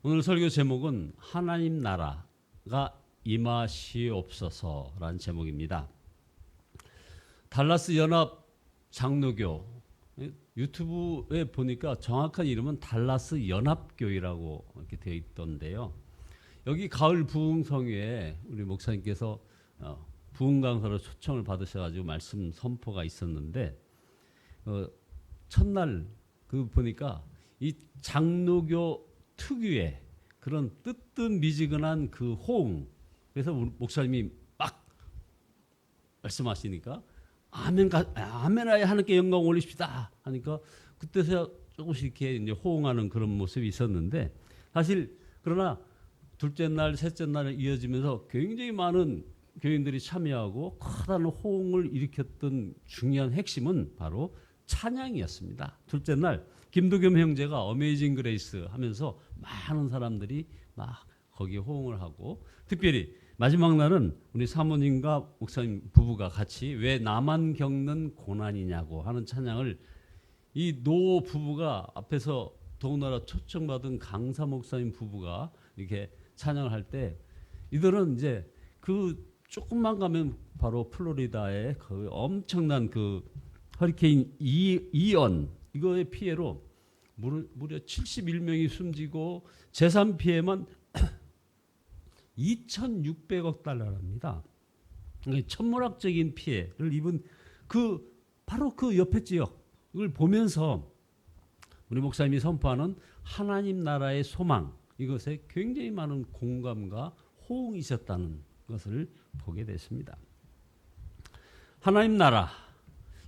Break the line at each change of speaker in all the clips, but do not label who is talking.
오늘 설교 제목은 하나님 나라가 임하시옵소서라는 제목입니다. 달라스 연합 장로교 유튜브에 보니까 정확한 이름은 달라스 연합교회라고 이렇게 되어 있던데요. 여기 가을 부흥성회에 우리 목사님께서 부흥 강사로 초청을 받으셔가지고 말씀 선포가 있었는데 첫날 그 보니까 이 장로교 특유의 그런 뜨뜻미지근한 그 호응, 그래서 우리 목사님이 막 말씀하시니까 아멘하여 하나님께 영광 올리십시다 하니까 그때서야 조금씩 이렇게 이제 호응하는 그런 모습이 있었는데, 사실 그러나 둘째 날, 셋째 날 이어지면서 굉장히 많은 교인들이 참여하고 커다란 호응을 일으켰던 중요한 핵심은 바로 찬양이었습니다. 둘째 날 김도겸 형제가 어메이징 그레이스 하면서 많은 사람들이 막 거기에 호응을 하고, 특별히 마지막 날은 우리 사모님과 목사님 부부가 같이 왜 나만 겪는 고난이냐고 하는 찬양을 이 노 부부가 앞에서 더군다나 초청받은 강사 목사님 부부가 이렇게 찬양을 할 때, 이들은 이제 그 조금만 가면 바로 플로리다의 그 엄청난 그 허리케인 이언 이거의 피해로 무려 71명이 숨지고 재산 피해만 2,600억 달러랍니다. 천문학적인 피해를 입은 바로 그 옆에 지역을 보면서 우리 목사님이 선포하는 하나님 나라의 소망, 이것에 굉장히 많은 공감과 호응이 있었다는 것을 보게 됐습니다. 하나님 나라,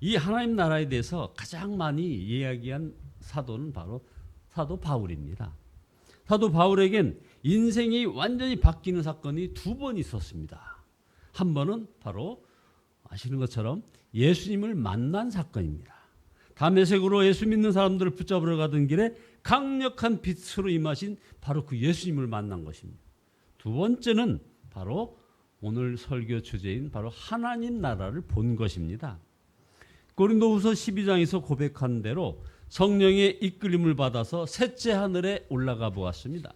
이 하나님 나라에 대해서 가장 많이 이야기한 사도는 바로 사도 바울입니다. 사도 바울에겐 인생이 완전히 바뀌는 사건이 두 번 있었습니다. 한 번은 바로 아시는 것처럼 예수님을 만난 사건입니다. 다메섹으로 예수 믿는 사람들을 붙잡으러 가던 길에 강력한 빛으로 임하신 바로 그 예수님을 만난 것입니다. 두 번째는 바로 오늘 설교 주제인 바로 하나님 나라를 본 것입니다. 고린도후서 12장에서 고백한 대로 성령의 이끌림을 받아서 셋째 하늘에 올라가 보았습니다.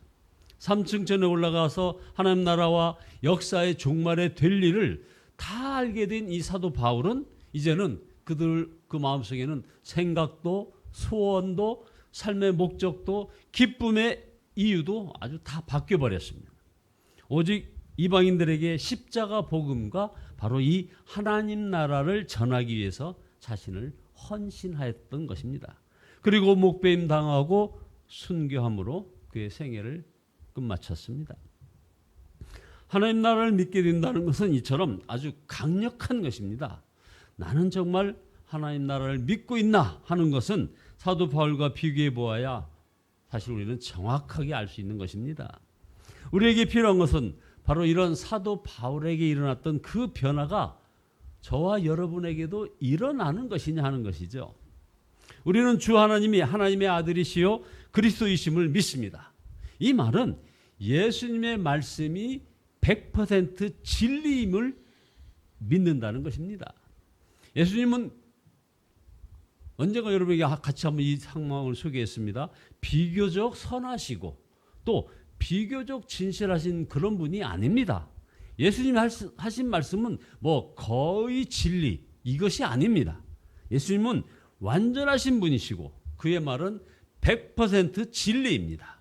3층 전에 올라가서 하나님 나라와 역사의 종말에 될 일을 다 알게 된 이 사도 바울은 이제는 그 마음속에는 생각도 소원도 삶의 목적도 기쁨의 이유도 아주 다 바뀌어버렸습니다. 오직 이방인들에게 십자가 복음과 바로 이 하나님 나라를 전하기 위해서 자신을 헌신하였던 것입니다. 그리고 목배임 당하고 순교함으로 그의 생애를 끝마쳤습니다. 하나님 나라를 믿게 된다는 것은 이처럼 아주 강력한 것입니다. 나는 정말 하나님 나라를 믿고 있나 하는 것은 사도 바울과 비교해 보아야 사실 우리는 정확하게 알 수 있는 것입니다. 우리에게 필요한 것은 바로 이런 사도 바울에게 일어났던 그 변화가 저와 여러분에게도 일어나는 것이냐 하는 것이죠. 우리는 주 하나님이 하나님의 아들이시요 그리스도이심을 믿습니다. 이 말은 예수님의 말씀이 100% 진리임을 믿는다는 것입니다. 예수님은 언젠가 여러분에게 같이 한번 이 상황을 소개했습니다. 비교적 선하시고 또 비교적 진실하신 그런 분이 아닙니다. 예수님이 하신 말씀은 거의 진리 이것이 아닙니다. 예수님은 완전하신 분이시고 그의 말은 100% 진리입니다.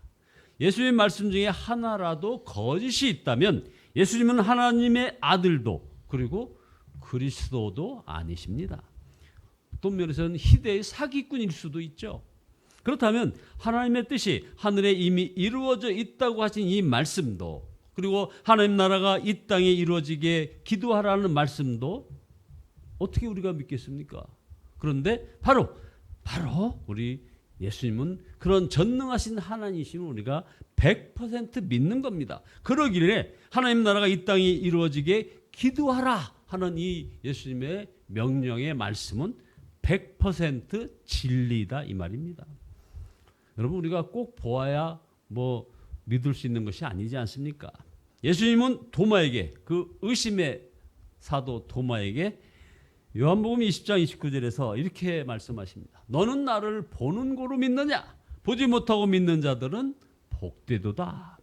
예수님의 말씀 중에 하나라도 거짓이 있다면 예수님은 하나님의 아들도 그리고 그리스도도 아니십니다. 어떤 면에서는 희대의 사기꾼일 수도 있죠. 그렇다면 하나님의 뜻이 하늘에 이미 이루어져 있다고 하신 이 말씀도, 그리고 하나님 나라가 이 땅에 이루어지게 기도하라는 말씀도 어떻게 우리가 믿겠습니까? 그런데 바로 우리 예수님은 그런 전능하신 하나님이심을 우리가 100% 믿는 겁니다. 그러기에 하나님 나라가 이 땅에 이루어지게 기도하라 하는 이 예수님의 명령의 말씀은 100% 진리다 이 말입니다. 여러분, 우리가 꼭 보아야 믿을 수 있는 것이 아니지 않습니까? 예수님은 도마에게, 그 의심의 사도 도마에게 요한복음 20장 29절에서 이렇게 말씀하십니다. 너는 나를 보는 고로 믿느냐? 보지 못하고 믿는 자들은 복되도다.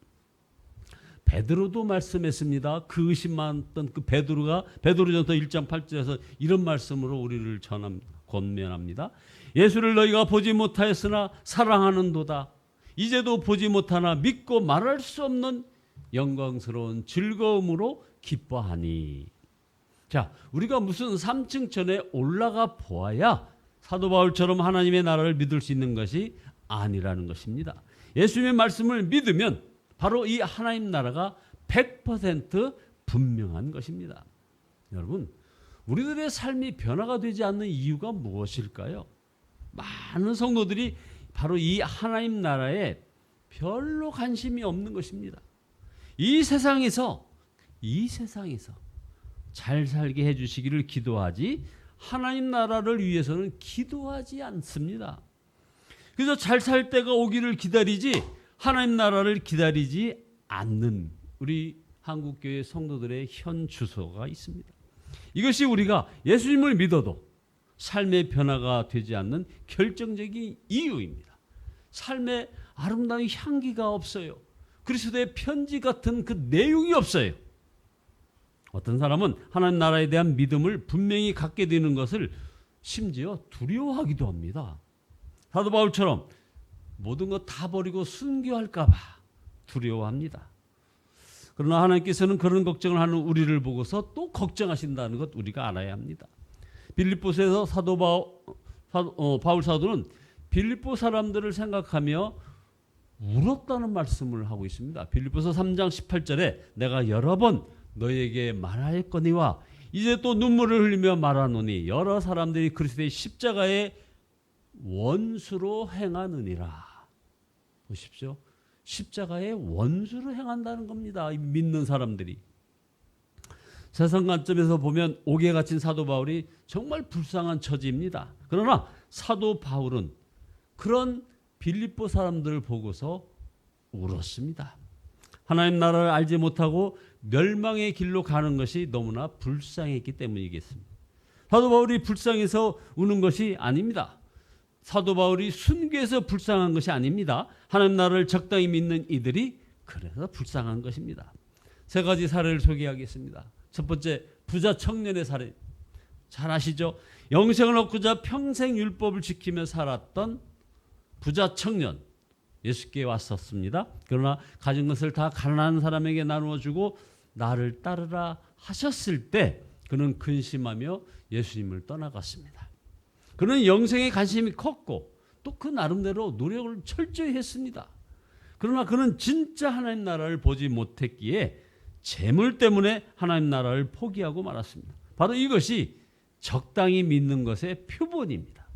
베드로도 말씀했습니다. 그 의심 많았던 그 베드로가 베드로전서 1장 8절에서 이런 말씀으로 우리를 권면합니다. 예수를 너희가 보지 못하였으나 사랑하는도다. 이제도 보지 못하나 믿고 말할 수 없는 영광스러운 즐거움으로 기뻐하니. 자, 우리가 무슨 3층천에 올라가 보아야 사도 바울처럼 하나님의 나라를 믿을 수 있는 것이 아니라는 것입니다. 예수님의 말씀을 믿으면 바로 이 하나님 나라가 100% 분명한 것입니다. 여러분, 우리들의 삶이 변화가 되지 않는 이유가 무엇일까요? 많은 성도들이 바로 이 하나님 나라에 별로 관심이 없는 것입니다. 이 세상에서 잘 살게 해주시기를 기도하지 하나님 나라를 위해서는 기도하지 않습니다. 그래서 잘 살 때가 오기를 기다리지 하나님 나라를 기다리지 않는 우리 한국교회 성도들의 현 주소가 있습니다. 이것이 우리가 예수님을 믿어도 삶의 변화가 되지 않는 결정적인 이유입니다. 삶에 아름다운 향기가 없어요. 그리스도의 편지 같은 그 내용이 없어요. 어떤 사람은 하나님 나라에 대한 믿음을 분명히 갖게 되는 것을 심지어 두려워하기도 합니다. 사도 바울처럼 모든 것 다 버리고 순교할까 봐 두려워합니다. 그러나 하나님께서는 그런 걱정을 하는 우리를 보고서 또 걱정하신다는 것 우리가 알아야 합니다. 빌립보서에서 바울 사도는 빌립보 사람들을 생각하며 울었다는 말씀을 하고 있습니다. 빌립보서 3장 18절에 내가 여러 번 너희에게 말하였거니와 이제 또 눈물을 흘리며 말하노니 여러 사람들이 그리스도의 십자가의 원수로 행하느니라. 보십시오. 십자가의 원수로 행한다는 겁니다. 믿는 사람들이. 세상 관점에서 보면 옥에 갇힌 사도 바울이 정말 불쌍한 처지입니다. 그러나 사도 바울은 그런 빌립보 사람들을 보고서 울었습니다. 하나님 나라를 알지 못하고 멸망의 길로 가는 것이 너무나 불쌍했기 때문이겠습니다. 사도 바울이 불쌍해서 우는 것이 아닙니다. 사도 바울이 순교해서 불쌍한 것이 아닙니다. 하나님 나라를 적당히 믿는 이들이 그래서 불쌍한 것입니다. 세 가지 사례를 소개하겠습니다. 첫 번째, 부자 청년의 사례. 잘 아시죠? 영생을 얻고자 평생 율법을 지키며 살았던 부자 청년. 예수께 왔었습니다. 그러나 가진 것을 다 가난한 사람에게 나누어 주고 나를 따르라 하셨을 때 그는 근심하며 예수님을 떠나갔습니다. 그는 영생에 관심이 컸고 또 그 나름대로 노력을 철저히 했습니다. 그러나 그는 진짜 하나님 나라를 보지 못했기에 재물 때문에 하나님 나라를 포기하고 말았습니다. 바로 이것이 적당히 믿는 것의 표본입니다.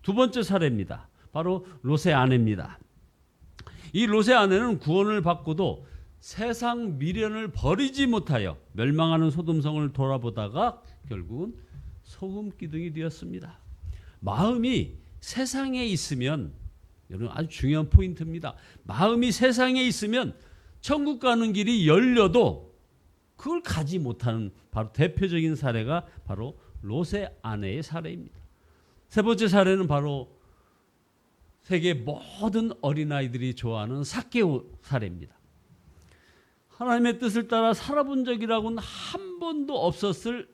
두 번째 사례입니다. 바로 롯의 아내입니다. 이 롯의 아내는 구원을 받고도 세상 미련을 버리지 못하여 멸망하는 소돔성을 돌아보다가 결국은 소금 기둥이 되었습니다. 마음이 세상에 있으면, 여러분 아주 중요한 포인트입니다. 마음이 세상에 있으면 천국 가는 길이 열려도 그걸 가지 못하는 바로 대표적인 사례가 바로 롯의 아내의 사례입니다. 세 번째 사례는 바로 세계 모든 어린아이들이 좋아하는 삭개오 사례입니다. 하나님의 뜻을 따라 살아본 적이라고는 한 번도 없었을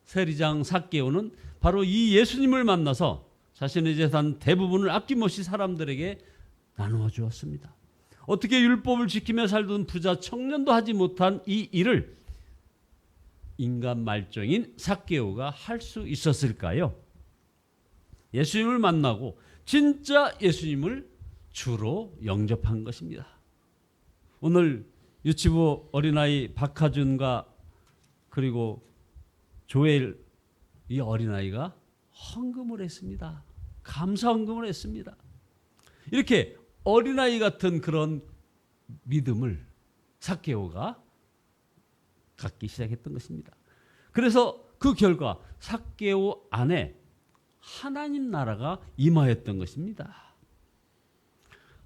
세리장 삭개오는 바로 이 예수님을 만나서 자신의 재산 대부분을 아낌없이 사람들에게 나누어 주었습니다. 어떻게 율법을 지키며 살던 부자 청년도 하지 못한 이 일을 인간 말종인 삭개오가 할 수 있었을까요? 예수님을 만나고 진짜 예수님을 주로 영접한 것입니다. 오늘 유치부 어린아이 박하준과 그리고 조엘 이 어린아이가 헌금을 했습니다. 감사 헌금을 했습니다. 이렇게 어린아이 같은 그런 믿음을 삭개오가 갖기 시작했던 것입니다. 그래서 그 결과 삭개오 안에 하나님 나라가 임하였던 것입니다.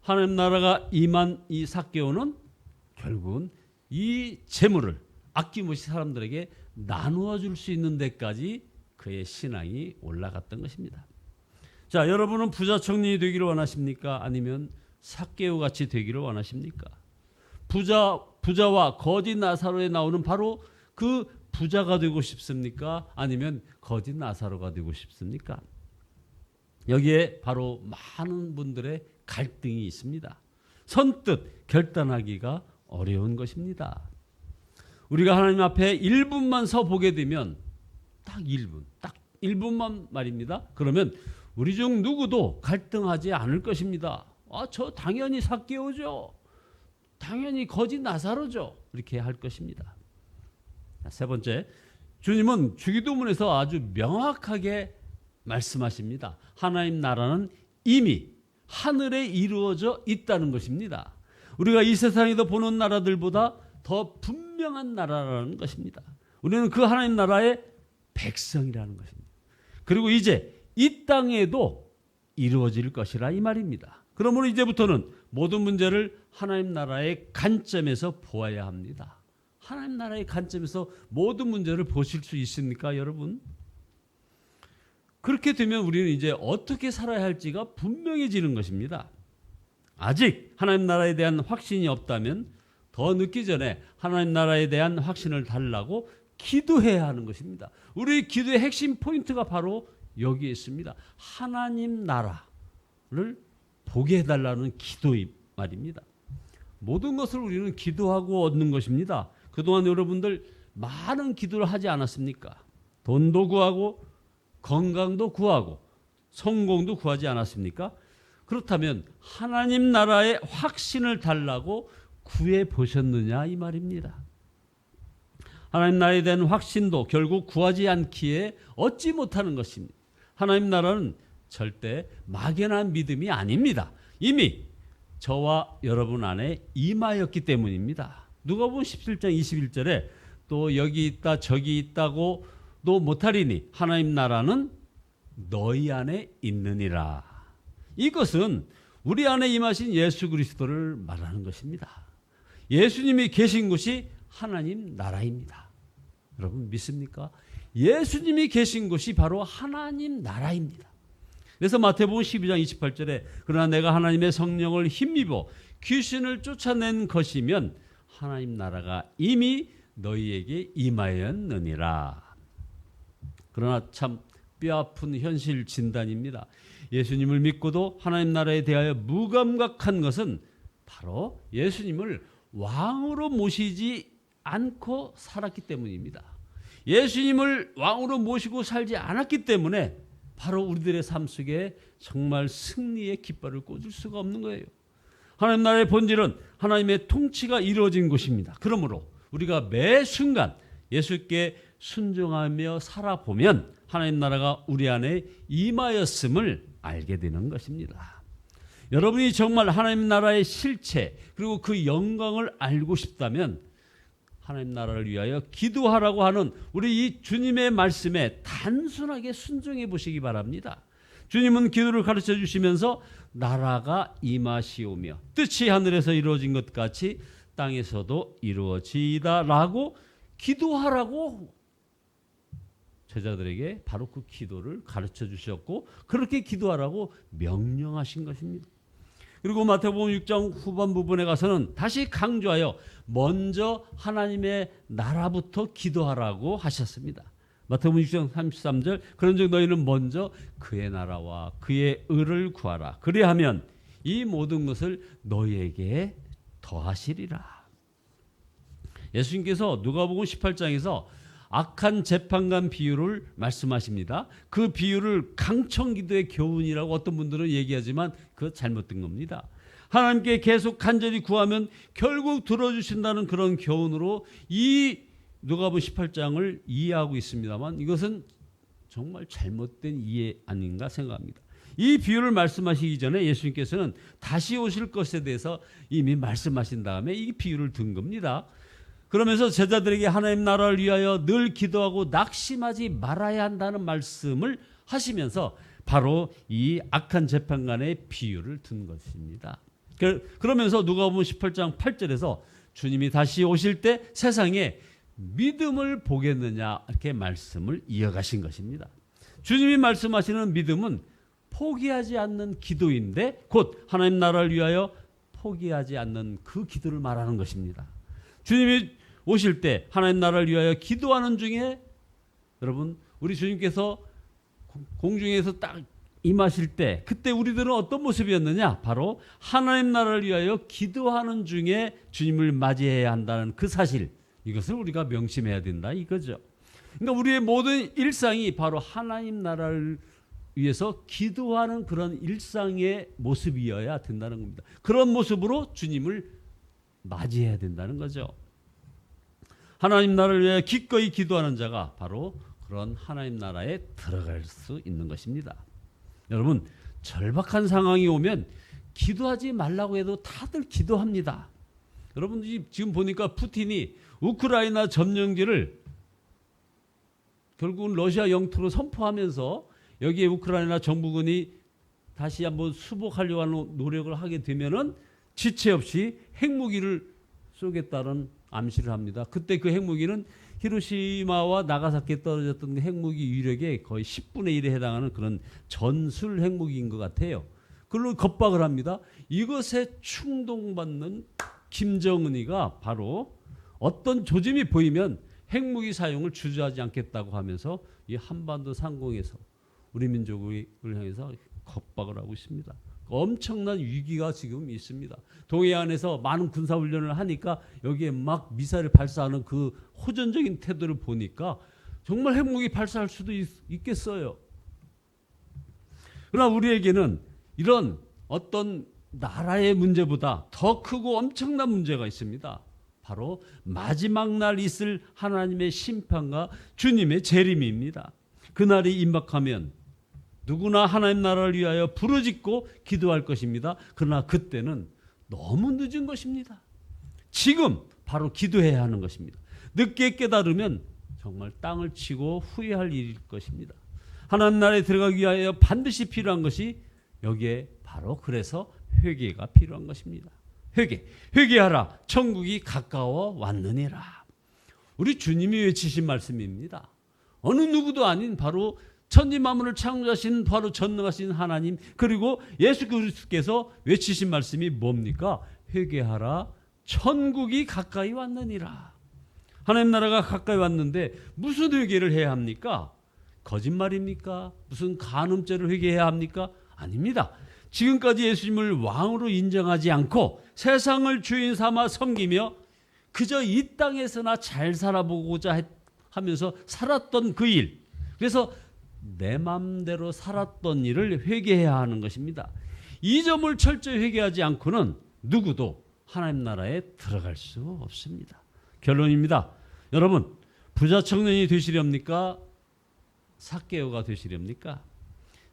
하나님 나라가 임한 이 삭개오는 결국은 이 재물을 아낌없이 사람들에게 나누어 줄 수 있는 데까지 그의 신앙이 올라갔던 것입니다. 자, 여러분은 부자 청년이 되기를 원하십니까? 아니면 삭개오 같이 되기를 원하십니까? 부자와 거짓 나사로에 나오는 바로 그 부자가 되고 싶습니까? 아니면 거짓 나사로가 되고 싶습니까? 여기에 바로 많은 분들의 갈등이 있습니다. 선뜻 결단하기가 어려운 것입니다. 우리가 하나님 앞에 1분만 서 보게 되면 딱 1분만 말입니다. 그러면 우리 중 누구도 갈등하지 않을 것입니다. 저 당연히 삭개오죠. 당연히 거짓 나사로죠. 이렇게 할 것입니다. 세 번째, 주님은 주기도문에서 아주 명확하게 말씀하십니다. 하나님 나라는 이미 하늘에 이루어져 있다는 것입니다. 우리가 이 세상에서 보는 나라들보다 더 분명한 나라라는 것입니다. 우리는 그 하나님 나라의 백성이라는 것입니다. 그리고 이제 이 땅에도 이루어질 것이라 이 말입니다. 그러므로 이제부터는 모든 문제를 하나님 나라의 관점에서 보아야 합니다. 하나님 나라의 관점에서 모든 문제를 보실 수 있습니까, 여러분? 그렇게 되면 우리는 이제 어떻게 살아야 할지가 분명해지는 것입니다. 아직 하나님 나라에 대한 확신이 없다면 더 늦기 전에 하나님 나라에 대한 확신을 달라고 기도해야 하는 것입니다. 우리 기도의 핵심 포인트가 바로 여기에 있습니다. 하나님 나라를 보게 해달라는 기도의 말입니다. 모든 것을 우리는 기도하고 얻는 것입니다. 그동안 여러분들 많은 기도를 하지 않았습니까? 돈도 구하고 건강도 구하고 성공도 구하지 않았습니까? 그렇다면 하나님 나라의 확신을 달라고 구해 보셨느냐 이 말입니다. 하나님 나라에 대한 확신도 결국 구하지 않기에 얻지 못하는 것입니다. 하나님 나라는 절대 막연한 믿음이 아닙니다. 이미 저와 여러분 안에 임하였기 때문입니다. 누가복음 17장 21절에 또 여기 있다 저기 있다고 도 못하리니 하나님 나라는 너희 안에 있느니라. 이것은 우리 안에 임하신 예수 그리스도를 말하는 것입니다. 예수님이 계신 곳이 하나님 나라입니다. 여러분 믿습니까? 예수님이 계신 곳이 바로 하나님 나라입니다. 그래서 마태복음 12장 28절에 그러나 내가 하나님의 성령을 힘입어 귀신을 쫓아낸 것이면 하나님 나라가 이미 너희에게 임하였느니라. 그러나 참 뼈아픈 현실 진단입니다. 예수님을 믿고도 하나님 나라에 대하여 무감각한 것은 바로 예수님을 왕으로 모시지 않고 살았기 때문입니다. 예수님을 왕으로 모시고 살지 않았기 때문에 바로 우리들의 삶 속에 정말 승리의 깃발을 꽂을 수가 없는 거예요. 하나님 나라의 본질은 하나님의 통치가 이루어진 곳입니다. 그러므로 우리가 매 순간 예수께 순종하며 살아보면 하나님 나라가 우리 안에 임하였음을 알게 되는 것입니다. 여러분이 정말 하나님 나라의 실체 그리고 그 영광을 알고 싶다면 하나님 나라를 위하여 기도하라고 하는 우리 이 주님의 말씀에 단순하게 순종해 보시기 바랍니다. 주님은 기도를 가르쳐 주시면서 나라가 임하시오며 뜻이 하늘에서 이루어진 것 같이 땅에서도 이루어지이다라고 기도하라고 제자들에게 바로 그 기도를 가르쳐 주셨고 그렇게 기도하라고 명령하신 것입니다. 그리고 마태복음 6장 후반 부분에 가서는 다시 강조하여 먼저 하나님의 나라부터 기도하라고 하셨습니다. 마태복음 6장 33절 그런즉 너희는 먼저 그의 나라와 그의 의를 구하라. 그리하면 이 모든 것을 너희에게 더하시리라. 예수님께서 누가복음 18장에서 악한 재판관 비유를 말씀하십니다. 그 비유를 강청기도의 교훈이라고 어떤 분들은 얘기하지만 그거 잘못된 겁니다. 하나님께 계속 간절히 구하면 결국 들어주신다는 그런 교훈으로 이 누가복음 18장을 이해하고 있습니다만 이것은 정말 잘못된 이해 아닌가 생각합니다. 이 비유를 말씀하시기 전에 예수님께서는 다시 오실 것에 대해서 이미 말씀하신 다음에 이 비유를 든 겁니다. 그러면서 제자들에게 하나님 나라를 위하여 늘 기도하고 낙심하지 말아야 한다는 말씀을 하시면서 바로 이 악한 재판관의 비유를 든 것입니다. 그러면서 누가복음 18장 8절에서 주님이 다시 오실 때 세상에 믿음을 보겠느냐 이렇게 말씀을 이어가신 것입니다. 주님이 말씀하시는 믿음은 포기하지 않는 기도인데 곧 하나님 나라를 위하여 포기하지 않는 그 기도를 말하는 것입니다. 주님이 오실 때 하나님 나라를 위하여 기도하는 중에 여러분 우리 주님께서 공중에서 딱 임하실 때 그때 우리들은 어떤 모습이었느냐? 바로 하나님 나라를 위하여 기도하는 중에 주님을 맞이해야 한다는 그 사실, 이것을 우리가 명심해야 된다 이거죠. 그러니까 우리의 모든 일상이 바로 하나님 나라를 위해서 기도하는 그런 일상의 모습이어야 된다는 겁니다. 그런 모습으로 주님을 맞이해야 된다는 거죠. 하나님 나라를 위해 기꺼이 기도하는 자가 바로 그런 하나님 나라에 들어갈 수 있는 것입니다. 여러분, 절박한 상황이 오면 기도하지 말라고 해도 다들 기도합니다. 여러분 지금 보니까 푸틴이 우크라이나 점령지를 결국은 러시아 영토로 선포하면서 여기에 우크라이나 정부군이 다시 한번 수복하려고 하는 노력을 하게 되면은 지체 없이 핵무기를 쏘겠다는 암시를 합니다. 그때 그 핵무기는 히로시마와 나가사키에 떨어졌던 그 핵무기 위력의 거의 10분의 1에 해당하는 그런 전술 핵무기인 것 같아요. 그걸로 겁박을 합니다. 이것에 충동받는 김정은이가 바로 어떤 조짐이 보이면 핵무기 사용을 주저하지 않겠다고 하면서 이 한반도 상공에서 우리 민족을 향해서 겁박을 하고 있습니다. 엄청난 위기가 지금 있습니다. 동해안에서 많은 군사훈련을 하니까 여기에 막 미사일을 발사하는 그 호전적인 태도를 보니까 정말 핵무기 발사할 수도 있겠어요. 그러나 우리에게는 이런 어떤 나라의 문제보다 더 크고 엄청난 문제가 있습니다. 바로 마지막 날 있을 하나님의 심판과 주님의 재림입니다. 그날이 임박하면 누구나 하나님 나라를 위하여 부르짖고 기도할 것입니다. 그러나 그때는 너무 늦은 것입니다. 지금 바로 기도해야 하는 것입니다. 늦게 깨달으면 정말 땅을 치고 후회할 일일 것입니다. 하나님 나라에 들어가기 위하여 반드시 필요한 것이 여기에 바로 그래서 회개가 필요한 것입니다. 회개하라 천국이 가까워 왔느니라. 우리 주님이 외치신 말씀입니다. 어느 누구도 아닌 바로 천지만물을 창조하신 바로 전능하신 하나님 그리고 예수 그리스도께서 외치신 말씀이 뭡니까? 회개하라 천국이 가까이 왔느니라. 하나님 나라가 가까이 왔는데 무슨 회개를 해야 합니까? 거짓말입니까? 무슨 간음죄를 회개해야 합니까? 아닙니다. 지금까지 예수님을 왕으로 인정하지 않고 세상을 주인 삼아 섬기며 그저 이 땅에서나 잘 살아보고자 하면서 살았던 그 일, 그래서 내 맘대로 살았던 일을 회개해야 하는 것입니다. 이 점을 철저히 회개하지 않고는 누구도 하나님 나라에 들어갈 수 없습니다. 결론입니다. 여러분, 부자 청년이 되시렵니까? 삭개오가 되시렵니까?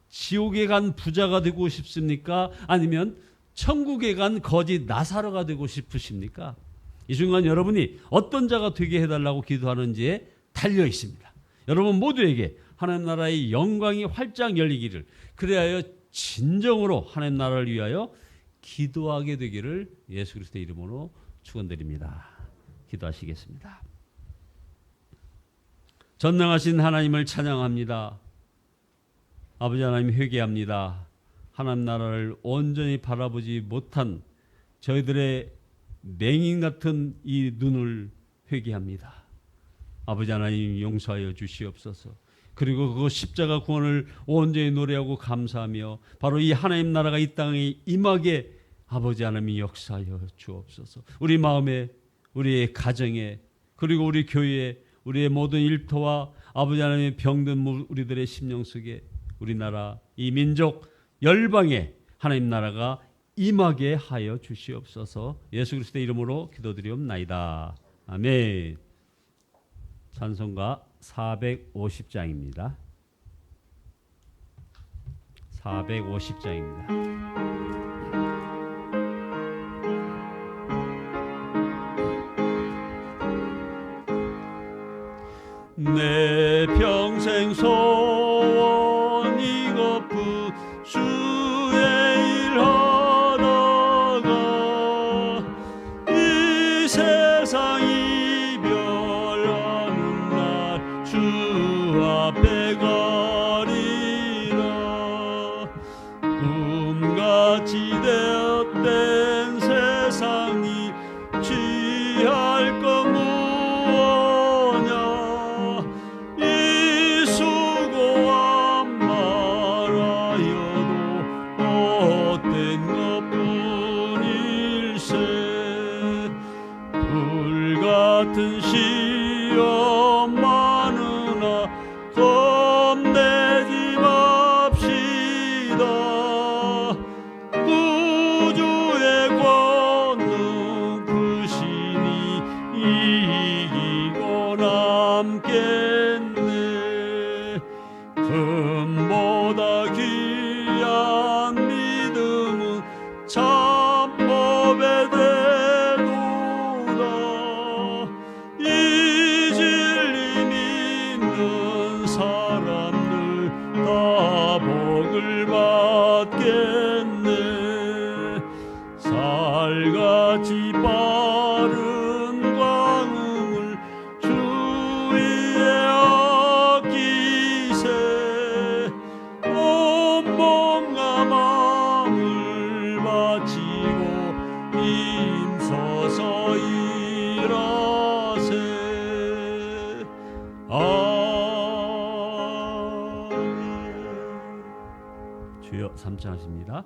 지옥에 간 부자가 되고 싶습니까? 아니면 천국에 간 거지 나사로가 되고 싶으십니까? 이 순간 여러분이 어떤 자가 되게 해달라고 기도하는지에 달려 있습니다. 여러분 모두에게 하나님 나라의 영광이 활짝 열리기를, 그래야 진정으로 하나님 나라를 위하여 기도하게 되기를 예수 그리스도의 이름으로 축원드립니다. 기도하시겠습니다. 전능하신 하나님을 찬양합니다. 아버지 하나님 회개합니다. 하나님 나라를 온전히 바라보지 못한 저희들의 맹인 같은 이 눈을 회개합니다. 아버지 하나님 용서하여 주시옵소서. 그리고 그 십자가 구원을 온전히 노래하고 감사하며 바로 이 하나님 나라가 이 땅에 임하게 아버지 하나님이 역사하여 주옵소서. 우리 마음에, 우리의 가정에, 그리고 우리 교회에, 우리의 모든 일터와 아버지 하나님의 병든 우리들의 심령 속에 우리나라, 이 민족, 열방에 하나님 나라가 임하게 하여 주시옵소서. 예수 그리스도의 이름으로 기도드리옵나이다. 아멘. 찬송가 450장입니다. 450장입니다. 내 평생 소원 이것뿐 주의 일 하다가 이 세상 이별하는 날 주 앞에 가리라. 되었된 세상이 취할 것 무엇냐. 이 수고한 말하여도 헛된 것뿐일세. 불같은 시험 많으나 겁내지 맙시다. 구주의 권능 크시니 이기고 남겠네. 금보다 귀한 믿음은 참법에 대도다. 이 진리 믿는 사람들 다 복을 받겠네. 살같이 빠른 광음을 주위에 아끼세. 온몸과 마음을 바치고 힘써서 일하세. 아멘. 주여 삼창하십니다.